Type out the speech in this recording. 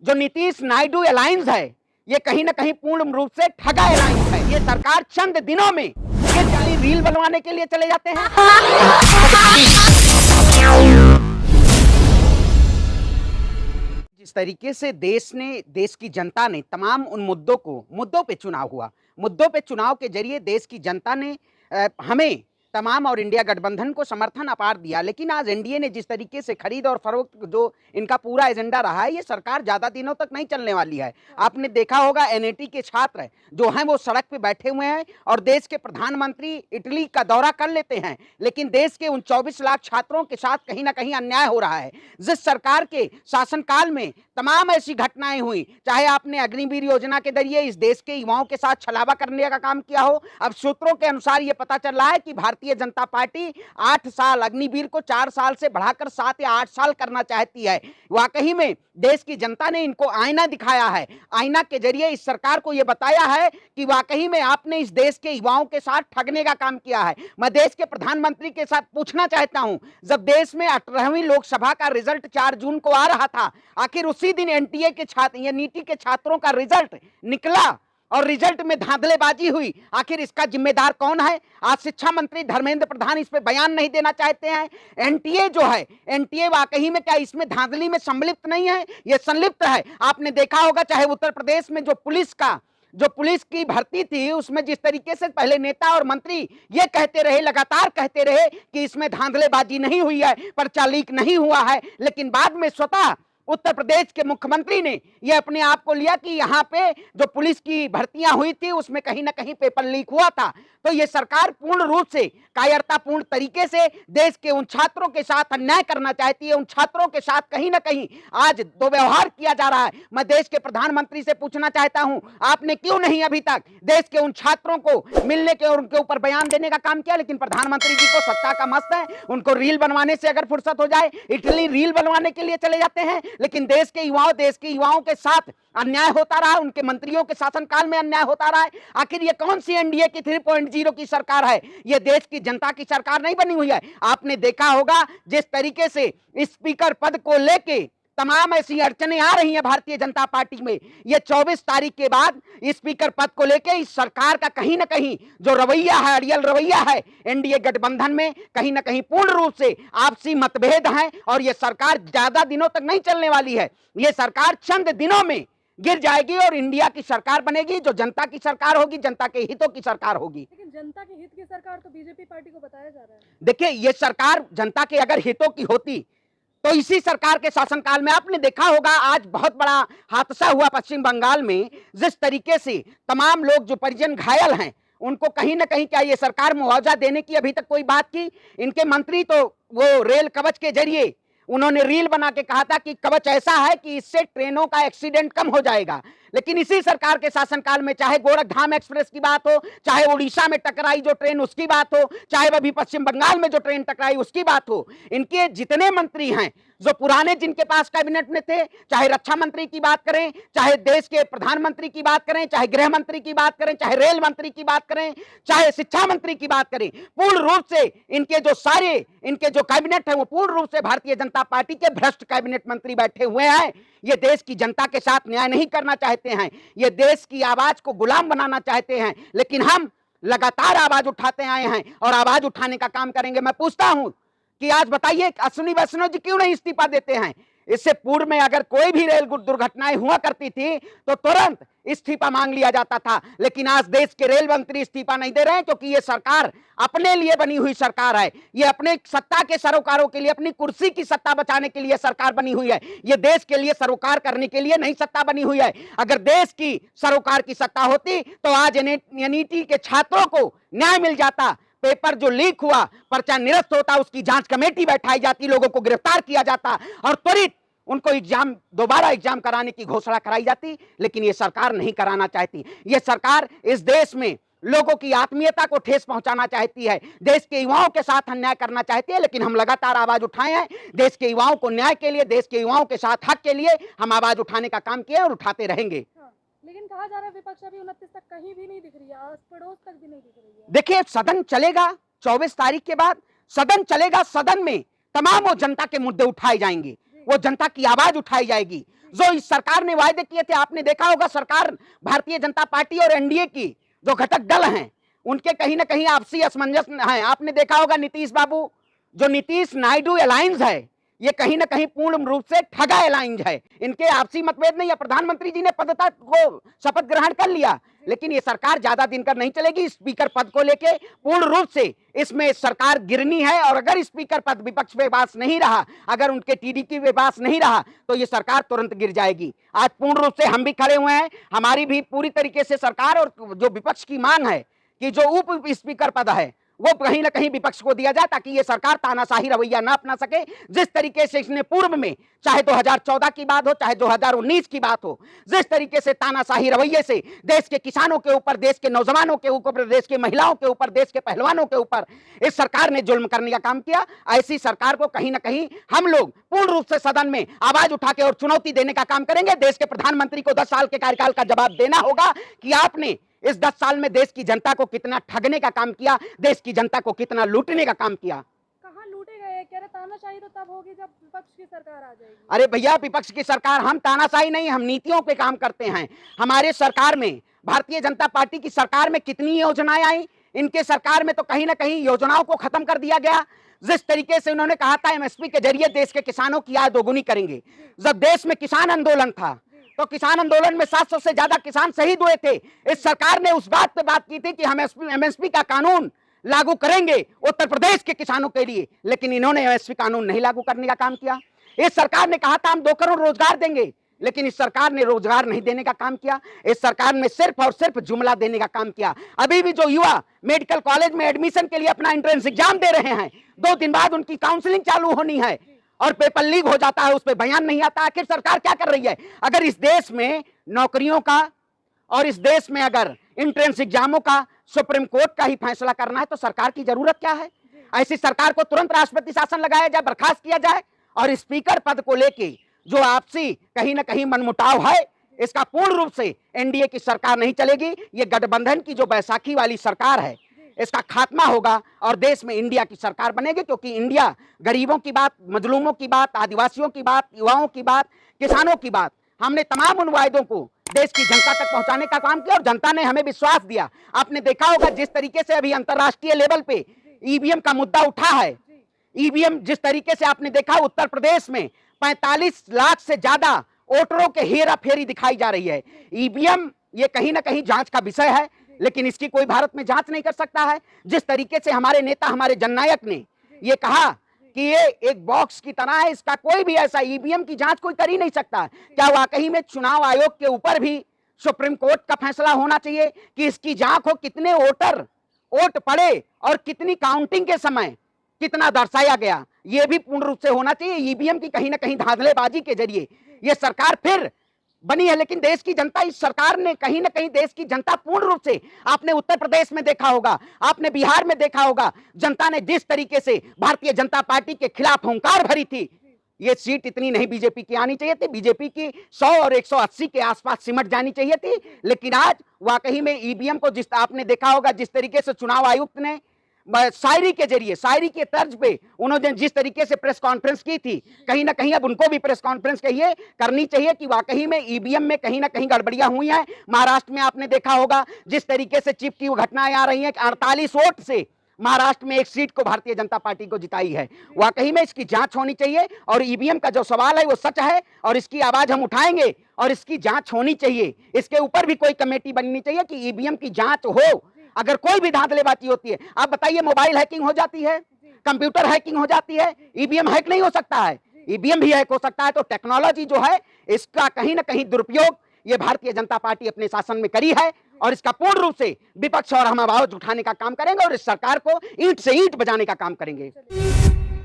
जो नीतीश नायडू अलायंस है, ये कहीं ना कहीं पूर्ण रूप से ठगा अलायंस है। ये सरकार चंद दिनों में ये जाली रील बनवाने के लिए चले जाते हैं। जिस तरीके से देश की जनता ने तमाम उन मुद्दों पे चुनाव हुआ, मुद्दों पे चुनाव के जरिए देश की जनता ने हमें तमाम और इंडिया गठबंधन को समर्थन अपार दिया। लेकिन आज एनडीए ने जिस तरीके से खरीद और फरोख्त जो इनका पूरा एजेंडा रहा है, ये सरकार ज्यादा दिनों तक नहीं चलने वाली है। आपने देखा होगा एनआईटी के छात्र जो हैं वो सड़क पे बैठे हुए हैं और देश के प्रधानमंत्री इटली का दौरा कर लेते हैं, लेकिन देश के उन 24 लाख छात्रों के साथ कहीं ना कहीं अन्याय हो रहा है। जिस सरकार के शासनकाल में तमाम ऐसी घटनाएं हुई, चाहे आपने अग्निवीर योजना के जरिए इस देश के युवाओं के साथ छलावा करने का काम किया हो। अब सूत्रों के अनुसार यह पता चल रहा है कि भारतीय जनता पार्टी 8 साल अग्निवीर को 4 साल से बढ़ाकर 7 या 8 साल करना चाहती है। वाकई में देश की जनता ने इनको आईना दिखाया है। आईना के जरिए इस सरकार को यह बताया है कि वाकई में आपने इस देश के युवाओं के साथ ठगने का काम किया है। मैं देश के प्रधानमंत्री के साथ पूछना चाहता हूं, जब देश में 18वीं लोकसभा का रिजल्ट 4 जून को आ रहा था, आखिर उसी दिन एनटीए के छात्र या नीति के छात्रों का रिजल्ट निकला और रिजल्ट में धांधलेबाजी हुई। आखिर इसका जिम्मेदार कौन है? आज शिक्षा मंत्री धर्मेंद्र प्रधान इस पे बयान नहीं देना चाहते हैं। एनटीए जो है, एनटीए वाकई में क्या इसमें धांधली में सम्मिलित नहीं है? ये संलिप्त है। आपने देखा होगा चाहे उत्तर प्रदेश में जो पुलिस की भर्ती थी, उसमें जिस तरीके से पहले नेता और मंत्री ये कहते रहे, लगातार कहते रहे कि इसमें धांधलेबाजी नहीं हुई है, पर्चा लीक नहीं हुआ है, लेकिन बाद में स्वतः उत्तर प्रदेश के मुख्यमंत्री ने यह अपने आप को लिया कि यहां पे जो पुलिस की भर्तियां हुई थी उसमें कहीं ना कहीं पेपर लीक हुआ था। तो यह सरकार पूर्ण रूप से कायरतापूर्ण तरीके से देश के उन छात्रों के साथ अन्याय करना चाहती है। उन छात्रों के साथ कहीं ना कहीं आज दुर्व्यवहार किया जा रहा है। मैं देश के प्रधानमंत्री से पूछना चाहता हूं, आपने क्यों नहीं अभी तक देश के उन छात्रों को मिलने के और उनके ऊपर बयान देने का काम किया? लेकिन प्रधानमंत्री जी को सत्ता का मस्त है, उनको रील बनवाने से अगर फुर्सत हो जाए, इटली रील बनवाने के लिए चले जाते हैं। लेकिन देश के युवाओं के साथ अन्याय होता रहा, उनके मंत्रियों के शासनकाल में अन्याय होता रहा है। आखिर ये कौन सी एनडीए की 3.0 की सरकार है? ये देश की जनता की सरकार नहीं बनी हुई है। आपने देखा होगा जिस तरीके से स्पीकर पद को लेके तमाम ऐसी अड़चनें आ रही हैं भारतीय जनता पार्टी में, ये 24 तारीख के बाद स्पीकर पद को लेके इस सरकार का कहीं ना कहीं जो रवैया है, अड़ियल रवैया है, एनडीए गठबंधन में कहीं ना कहीं पूर्ण रूप से आपसी मतभेद हैं और ये सरकार ज्यादा दिनों तक नहीं चलने वाली है। ये सरकार चंद दिनों में गिर जाएगी और इंडिया की सरकार बनेगी जो जनता की सरकार होगी, जनता के हितों की सरकार होगी। लेकिन जनता के हित की सरकार तो बीजेपी पार्टी को बताया जा रहा है। देखिए, ये सरकार जनता के अगर हितों की होती तो इसी सरकार के शासनकाल में आपने देखा होगा आज बहुत बड़ा हादसा हुआ पश्चिम बंगाल में। जिस तरीके से तमाम लोग जो परिजन घायल हैं उनको कहीं ना कहीं क्या ये सरकार मुआवजा देने की अभी तक कोई बात की? इनके मंत्री तो वो रेल कवच के जरिए उन्होंने रील बना के कहा था कि कवच ऐसा है कि इससे ट्रेनों का एक्सीडेंट कम हो जाएगा। लेकिन इसी सरकार के शासनकाल में चाहे गोरखधाम एक्सप्रेस की बात हो, चाहे उड़ीसा में टकराई जो ट्रेन उसकी बात हो, चाहे अभी पश्चिम बंगाल में जो ट्रेन टकराई उसकी बात हो, इनके जितने मंत्री हैं जो पुराने जिनके पास कैबिनेट में थे, चाहे रक्षा मंत्री की बात करें, चाहे देश के प्रधानमंत्री की बात करें, चाहे गृह मंत्री की बात करें, चाहे रेल मंत्री की बात करें, चाहे शिक्षा मंत्री की बात करें, पूर्ण रूप से इनके जो कैबिनेट है वो पूर्ण रूप से भारतीय जनता पार्टी के भ्रष्ट कैबिनेट मंत्री बैठे हुए हैं। ये देश की जनता के साथ न्याय नहीं करना चाहते हैं, ये देश की आवाज को गुलाम बनाना चाहते हैं। लेकिन हम लगातार आवाज उठाते आए हैं और आवाज उठाने का काम करेंगे। मैं पूछता हूं कि आज बताइए अश्विनी वैष्णव जी क्यों नहीं इस्तीफा देते हैं? इससे पूर्व में अगर कोई भी रेल दुर्घटनाएं हुआ करती थी तो तुरंत इस्तीफा मांग लिया जाता था। लेकिन आज देश के रेल मंत्री इस्तीफा नहीं दे रहे हैं क्योंकि ये सरकार अपने लिए बनी हुई सरकार है। ये अपने सत्ता के सरोकारों के लिए, अपनी कुर्सी की सत्ता बचाने के लिए सरकार बनी हुई है। ये देश के लिए सरोकार करने के लिए नहीं सत्ता बनी हुई है। अगर देश की सरोकार की सत्ता होती तो आज एनईटी के छात्रों को न्याय मिल जाता, पेपर जो लीक हुआ, पर्चा निरस्त होता, उसकी जांच कमेटी बैठाई जाती, लोगों को गिरफ्तार किया जाता और त्वरित उनको दोबारा एग्जाम कराने की घोषणा कराई जाती। लेकिन ये सरकार नहीं कराना चाहती। ये सरकार इस देश में लोगों की आत्मीयता को ठेस पहुंचाना चाहती है, देश के युवाओं के साथ अन्याय करना चाहती है। लेकिन हम लगातार आवाज उठाए हैं देश के युवाओं को न्याय के लिए, देश के युवाओं के साथ हक के लिए हम आवाज उठाने का काम किए और उठाते रहेंगे। लेकिन कहा जा रहा है विपक्ष अभी 29 तक कहीं भी नहीं दिख रही है, आस पड़ोस तक भी नहीं दिख रही है। देखिए, सदन चलेगा 24 तारीख के बाद, सदन चलेगा, सदन में तमाम वो जनता के मुद्दे उठाए जाएंगे, वो जनता की आवाज उठाई जाएगी। जो इस सरकार ने वायदे किए थे। आपने देखा होगा सरकार भारतीय जनता पार्टी और एनडीए की जो घटक दल हैं उनके कहीं ना कहीं आपसी असमंजस है। आपने देखा होगा नीतीश बाबू जो नीतीश नायडू अलायंस है ये कहीं ना कहीं पूर्ण रूप से ठगा अलायंस है। इनके आपसी मतभेद नहीं है। प्रधानमंत्री जी ने पदता को शपथ ग्रहण कर लिया, लेकिन ये सरकार ज्यादा दिन कर नहीं चलेगी। स्पीकर पद को लेके पूर्ण रूप से इसमें सरकार गिरनी है और अगर स्पीकर पद विपक्ष के पास नहीं रहा, अगर उनके टीडीपी के पास नहीं रहा तो ये सरकार तुरंत गिर जाएगी। आज पूर्ण रूप से हम भी खड़े हुए हैं, हमारी भी पूरी तरीके से सरकार और जो विपक्ष की मांग है कि जो उप स्पीकर पद है वो कहीं ना कहीं विपक्ष को दिया जाए ताकि ये सरकार तानाशाही रवैया ना अपना सके। जिस तरीके से इसने पूर्व में चाहे 2014 की बात हो चाहे 2019 की बात हो, जिस तरीके से तानाशाही रवैये से देश के किसानों के ऊपर, देश के नौजवानों के ऊपर, देश की महिलाओं के ऊपर, देश के पहलवानों के ऊपर इस सरकार ने जुल्म करने का काम किया, ऐसी सरकार को कहीं ना कहीं हम लोग पूर्ण रूप से सदन में आवाज उठा के और चुनौती देने का काम करेंगे। देश के प्रधानमंत्री को 10 साल के कार्यकाल का जवाब देना होगा कि आपने इस 10 साल में देश की जनता को कितना ठगने का काम किया, देश की जनता को कितना लूटने का काम किया। कहाँ लूटे गए? कह रहे तानाशाही तो तब होगी जब विपक्ष की सरकार आ जाएगी। अरे भैया विपक्ष की सरकार, हम तानाशाही नहीं, हम नीतियों पे काम करते हैं। हमारे सरकार में, भारतीय जनता पार्टी की सरकार में कितनी योजनाएं आई, इनके सरकार में तो कहीं ना कहीं योजनाओं को खत्म कर दिया गया। जिस तरीके से उन्होंने कहा था एमएसपी के जरिए देश के किसानों की आय दोगुनी करेंगे। जब देश में किसान आंदोलन था तो किसान आंदोलन में 700 से ज्यादा किसान शहीद हुए थे। इस सरकार ने उस बात पे बात की थी कि हम एमएसपी का कानून लागू करेंगे उत्तर प्रदेश के किसानों के लिए, लेकिन इन्होंने एमएसपी कानून नहीं लागू करने का काम किया। इस सरकार ने कहा था हम 2 करोड़ रोजगार देंगे, लेकिन इस सरकार ने रोजगार नहीं देने का काम किया। इस सरकार ने सिर्फ और सिर्फ जुमला देने का काम किया। अभी भी जो युवा मेडिकल कॉलेज में एडमिशन के लिए अपना एंट्रेंस एग्जाम दे रहे हैं, 2 दिन बाद उनकी काउंसलिंग चालू होनी है और पेपर लीक हो जाता है, उस पर बयान नहीं आता। आखिर सरकार क्या कर रही है? अगर इस देश में नौकरियों का और इस देश में अगर एंट्रेंस एग्जामों का सुप्रीम कोर्ट का ही फैसला करना है तो सरकार की जरूरत क्या है? ऐसी सरकार को तुरंत राष्ट्रपति शासन लगाया जाए, बर्खास्त किया जाए और स्पीकर पद को लेके जो आपसी कहीं ना कहीं मनमुटाव है इसका पूर्ण रूप से एनडीए की सरकार नहीं चलेगी। ये गठबंधन की जो बैसाखी वाली सरकार है इसका खात्मा होगा और देश में इंडिया की सरकार बनेगी, क्योंकि इंडिया गरीबों की बात, मजलूमों की बात, आदिवासियों की बात, युवाओं की बात, किसानों की बात, हमने तमाम उन वायदों को देश की जनता तक पहुंचाने का काम किया और जनता ने हमें विश्वास दिया। आपने देखा होगा जिस तरीके से अभी अंतर्राष्ट्रीय लेवल पे ईवीएम का मुद्दा उठा है, ईवीएम जिस तरीके से आपने देखा उत्तर प्रदेश में 45 लाख से ज्यादा वोटरों के हेरा फेरी दिखाई जा रही है। ईवीएम ये कहीं ना कहीं जांच का विषय है, लेकिन इसकी कोई भारत में जांच नहीं कर सकता है। जिस तरीके से हमारे नेता, हमारे जननायक ने ये कहा कि ये एक बॉक्स की तरह है, इसका कोई भी ऐसा ईवीएम की जांच कोई कर ही नहीं सकता। क्या वाकई में चुनाव आयोग के ऊपर भी सुप्रीम कोर्ट का फैसला होना चाहिए कि इसकी जांच हो, कितने वोटर वोट पड़े और कितनी काउंटिंग के समय कितना दर्शाया गया, यह भी पूर्ण रूप से होना चाहिए। ईवीएम की कहीं ना कहीं धांधलेबाजी के जरिए यह सरकार फिर बनी है, लेकिन देश की जनता, इस सरकार ने कहीं ना कहीं देश की जनता पूर्ण रूप से, आपने उत्तर प्रदेश में देखा होगा, आपने बिहार में देखा होगा, जनता ने जिस तरीके से भारतीय जनता पार्टी के खिलाफ हुंकार भरी थी, ये सीट इतनी नहीं बीजेपी की आनी चाहिए थी। बीजेपी की 100 और 180 के आसपास सिमट जानी चाहिए थी। लेकिन आज वाकई में ईवीएम को जिस आपने देखा होगा जिस तरीके से चुनाव आयुक्त ने शायरी के जरिए, शायरी के तर्ज पे उन्होंने जिस तरीके से प्रेस कॉन्फ्रेंस की थी, कहीं ना कहीं अब उनको भी प्रेस कॉन्फ्रेंस कहिए करनी चाहिए कि वाकई में ईवीएम में कहीं ना कहीं गड़बड़ियां हुई हैं। महाराष्ट्र में आपने देखा होगा जिस तरीके से चिप की घटनाएं आ रही हैं, 48 वोट से महाराष्ट्र में एक सीट को भारतीय जनता पार्टी को जिताई है। वाकई में इसकी जांच होनी चाहिए और ईवीएम का जो सवाल है वो सच है और इसकी आवाज हम उठाएंगे और इसकी जांच होनी चाहिए। इसके ऊपर भी कोई कमेटी बननी चाहिए कि ईवीएम की जांच हो। अगर कोई भी धांधलेबाजी होती है, आप बताइए, मोबाइल हैकिंग हो जाती है, कंप्यूटर हैकिंग हो जाती है, ईवीएम हैक नहीं हो सकता है? ईवीएम भी हैक हो सकता है। तो टेक्नोलॉजी जो है इसका कहीं ना कहीं दुरुपयोग ये भारतीय जनता पार्टी अपने शासन में करी है और इसका पूर्ण रूप से विपक्ष और हम आवाज उठाने का काम करेंगे और इस सरकार को ईंट से ईंट बजाने का काम करेंगे।